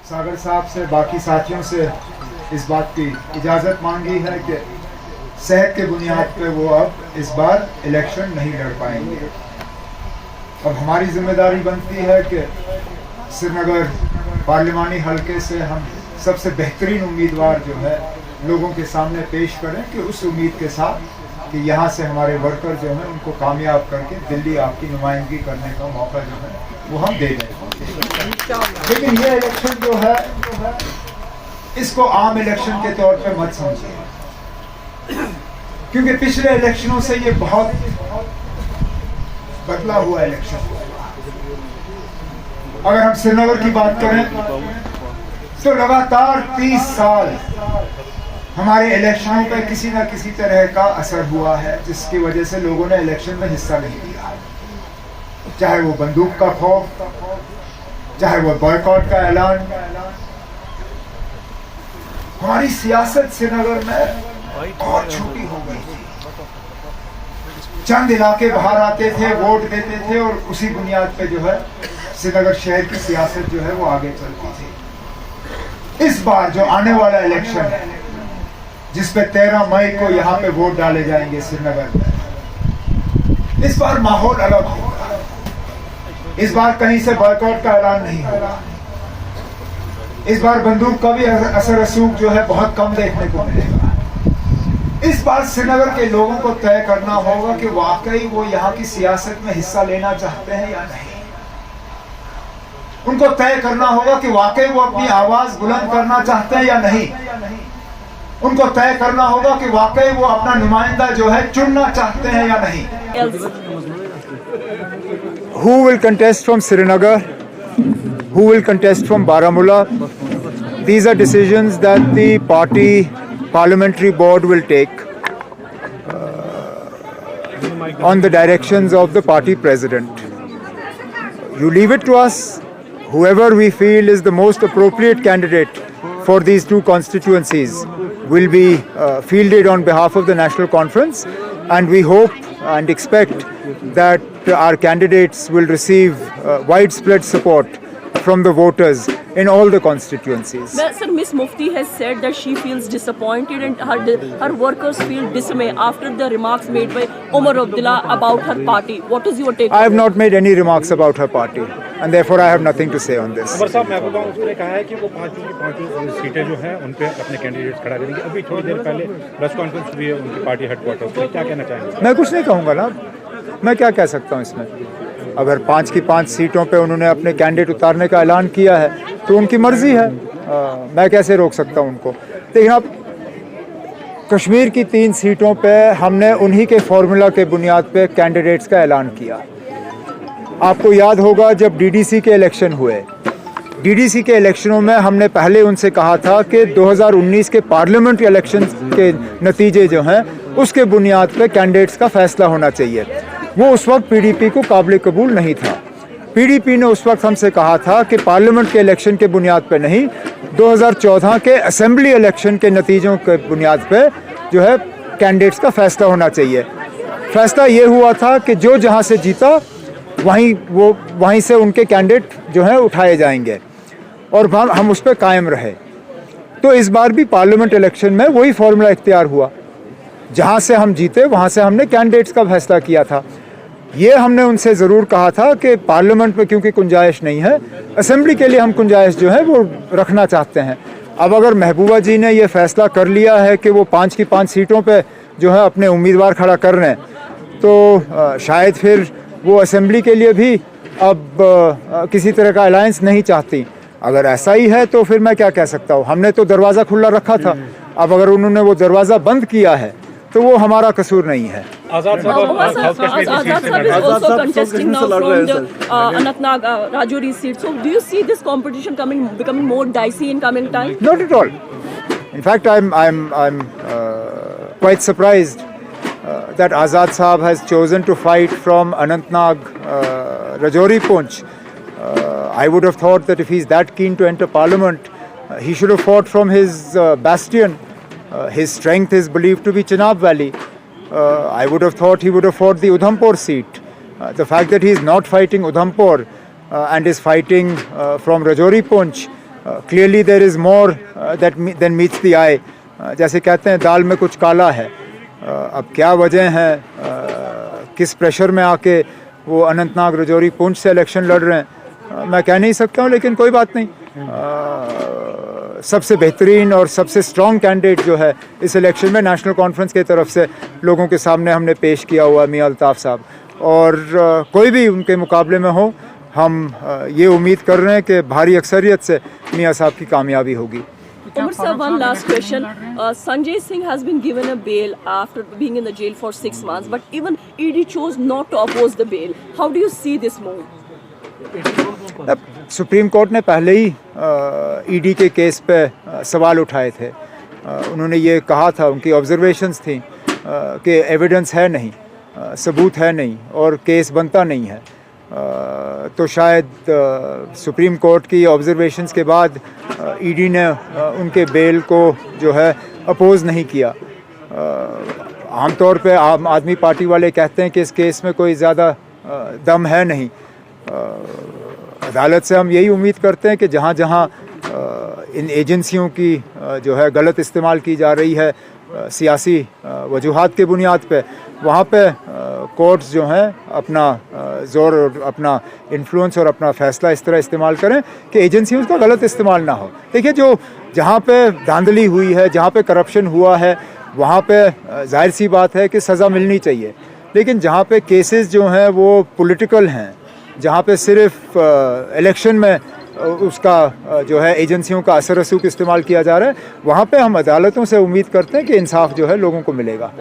सागर साहब से, बाकी साथियों से इस बात की इजाज़त मांगी है कि सेहत के बुनियाद पे वो अब इस बार इलेक्शन नहीं लड़ पाएंगे। अब हमारी जिम्मेदारी बनती है कि श्रीनगर पार्लिमानी हलके से हम सबसे बेहतरीन उम्मीदवार जो है लोगों के सामने पेश करें कि उस उम्मीद के साथ कि यहाँ से हमारे वर्कर जो हैं उनको कामयाब करके दिल्ली आपकी नुमाइंदगी करने का मौका जो है वो हम दे दें। लेकिन ये इलेक्शन जो है इसको आम इलेक्शन के तौर पे मत समझिए, क्योंकि पिछले इलेक्शनों से ये बहुत बदला हुआ इलेक्शन। अगर हम श्रीनगर की बात करें तो लगातार 30 साल हमारे इलेक्शनों पे किसी न किसी तरह का असर हुआ है, जिसकी वजह से लोगों ने इलेक्शन में हिस्सा नहीं लिया। चाहे वो बंदूक का खौफ, चाहे वो बॉयकॉट का ऐलान। हमारी सियासत श्रीनगर में बहुत छोटी हो गई थी। चंद इलाके बाहर आते थे, वोट देते थे और उसी बुनियाद पे जो है श्रीनगर शहर की सियासत जो है वो आगे चलती थी। इस बार जो आने वाला इलेक्शन है, जिसपे 13 मई को यहाँ पे वोट डाले जाएंगे श्रीनगर में, इस बार माहौल अलग होगा। इस बार कहीं से बॉयकॉट का ऐलान नहीं होगा। इस बार बंदूक का भी असर रसूख जो है बहुत कम देखने को मिलेगा। इस बार श्रीनगर के लोगों को तय करना होगा कि वाकई वो यहाँ की सियासत में हिस्सा लेना चाहते हैं या नहीं। उनको तय करना होगा कि वाकई वो अपनी आवाज बुलंद करना चाहते हैं या नहीं। उनको तय करना होगा कि वाकई वो अपना नुमाइंदा जो है चुनना चाहते हैं या नहीं। Who will contest from Srinagar? Who will contest from Baramulla? These are decisions that the party parliamentary board will take on the directions of the party president. You leave it to us. Whoever we feel is the most appropriate candidate for these two constituencies will be fielded on behalf of the National Conference, and we hope and expect that our candidates will receive widespread support from the voters in all the constituencies. Well, sir, Ms. Mufti has said that she feels disappointed and her workers feel dismay after the remarks made by Omar Abdullah about her party. What is your take? I have not made any remarks about her party, and therefore I have nothing to say on this. अमर साहब, मैं बताऊं, उसने कहा है कि वो पांचों सीटें जो हैं उन पे अपने कैंडिडेट्स खड़ा करेंगे। अभी थोड़ी देर पहले प्रेस कॉन्फ्रेंस भी है उनकी पार्टी हेडक्वार्टर पे। क्या कहना चाहेंगे? मैं कुछ नहीं कहूँगा ना, मैं क्या कह सकता हूँ इसमें। अगर 5 की 5 सीटों पे उन्होंने अपने कैंडिडेट उतारने का ऐलान किया है तो उनकी मर्जी है, मैं कैसे रोक सकता हूँ उनको। लेकिन अब कश्मीर की 3 सीटों पे हमने उन्हीं के फॉर्मूला के बुनियाद पे कैंडिडेट्स का ऐलान किया। आपको याद होगा जब डीडीसी के इलेक्शन हुए, डीडीसी के इलेक्शनों में हमने पहले उनसे कहा था कि 2019 के पार्लियामेंट इलेक्शन के नतीजे जो हैं उसके बुनियाद पे कैंडिडेट्स का फैसला होना चाहिए। वो उस वक्त पीडीपी को काबिल कबूल नहीं था। पीडीपी ने उस वक्त हमसे कहा था कि पार्लियामेंट के इलेक्शन के बुनियाद पे नहीं, 2014 के असेंबली इलेक्शन के नतीजों के बुनियाद पे जो है कैंडिडेट्स का फैसला होना चाहिए। फैसला ये हुआ था कि जो जहाँ से जीता वहीं से उनके कैंडिडेट जो हैं उठाए जाएंगे और हम उस पर कायम रहे। तो इस बार भी पार्लियामेंट इलेक्शन में वही फॉर्मूला इख्तियार हुआ। जहाँ से हम जीते वहाँ से हमने कैंडिडेट्स का फैसला किया था। ये हमने उनसे ज़रूर कहा था कि पार्लियामेंट में क्योंकि गुंजाइश नहीं है, असेंबली के लिए हम गुंजाइश जो है वो रखना चाहते हैं। अब अगर महबूबा जी ने ये फैसला कर लिया है कि वो 5 की 5 सीटों पे जो है अपने उम्मीदवार खड़ा कर रहे हैं, तो शायद फिर वो असेंबली के लिए भी अब किसी तरह का अलायंस नहीं चाहती। अगर ऐसा ही है तो फिर मैं क्या कह सकता हूँ। हमने तो दरवाज़ा खुला रखा था, अब अगर उन्होंने वो दरवाज़ा बंद किया है तो वो हमारा कसूर नहीं है। Azad Sahib is also contesting now from the Anantnag Rajouri seat. So do you see this competition becoming more dicey in coming time? Not at all. In fact, I'm quite surprised that Azad Sahib has chosen to fight from Anantnag Rajouri Poonch. I would have thought that if he's that keen to enter parliament, he should have fought from his bastion. His strength is believed to be Chenab Valley. I would have thought he would have fought the Udhampur seat. The fact that he is not fighting Udhampur and is fighting from Rajouri Poonch clearly there is more than meets the eye. जैसे कहते हैं दाल में कुछ काला है। अब क्या वजह है, किस प्रेशर में आके वो अनंतनाग, राजौरी, पुंछ से इलेक्शन लड़ रहे हैं, मैं कह नहीं सकता हूँ, लेकिन कोई बात नहीं। सबसे बेहतरीन और सबसे स्ट्रॉन्ग कैंडिडेट जो है इस इलेक्शन में नेशनल कॉन्फ्रेंस की तरफ से लोगों के सामने हमने पेश किया हुआ मियां अल्ताफ़ साहब, और कोई भी उनके मुकाबले में हो, हम ये उम्मीद कर रहे हैं कि भारी अक्सरियत से मियां साहब की कामयाबी होगी। Umar sir, one last question. Sanjay Singh has been given a bail after being in the jail for 6 months, but even ED chose not to oppose the bail. How do you see this move? Supreme court ने पहले ही ED के case पे सवाल उठाए थे। उन्होंने ये कहा था, उनकी ऑब्जर्वेशंस थी कि एविडेंस है नहीं, सबूत है नहीं और केस बनता नहीं है। तो शायद सुप्रीम कोर्ट की ऑब्जर्वेशंस के बाद ईडी ने उनके बेल को जो है अपोज़ नहीं किया। आमतौर पे आम आदमी पार्टी वाले कहते हैं कि इस केस में कोई ज़्यादा दम है नहीं। अदालत से हम यही उम्मीद करते हैं कि जहाँ जहाँ इन एजेंसियों की जो है गलत इस्तेमाल की जा रही है सियासी वजूहात के बुनियाद पे, वहाँ पे कोर्ट्स जो हैं अपना ज़ोर और अपना इन्फ्लुएंस और अपना फ़ैसला इस तरह इस्तेमाल करें कि एजेंसियों का गलत इस्तेमाल ना हो। देखिए, जो जहाँ पे धांधली हुई है, जहाँ पे करप्शन हुआ है, वहाँ पे जाहिर सी बात है कि सज़ा मिलनी चाहिए। लेकिन जहाँ पे केसेस जो हैं वो पॉलिटिकल हैं, जहाँ पे सिर्फ इलेक्शन में उसका जो है एजेंसियों का असर रसूख इस्तेमाल किया जा रहा है, वहाँ पे हम अदालतों से उम्मीद करते हैं कि इंसाफ जो है लोगों को मिलेगा।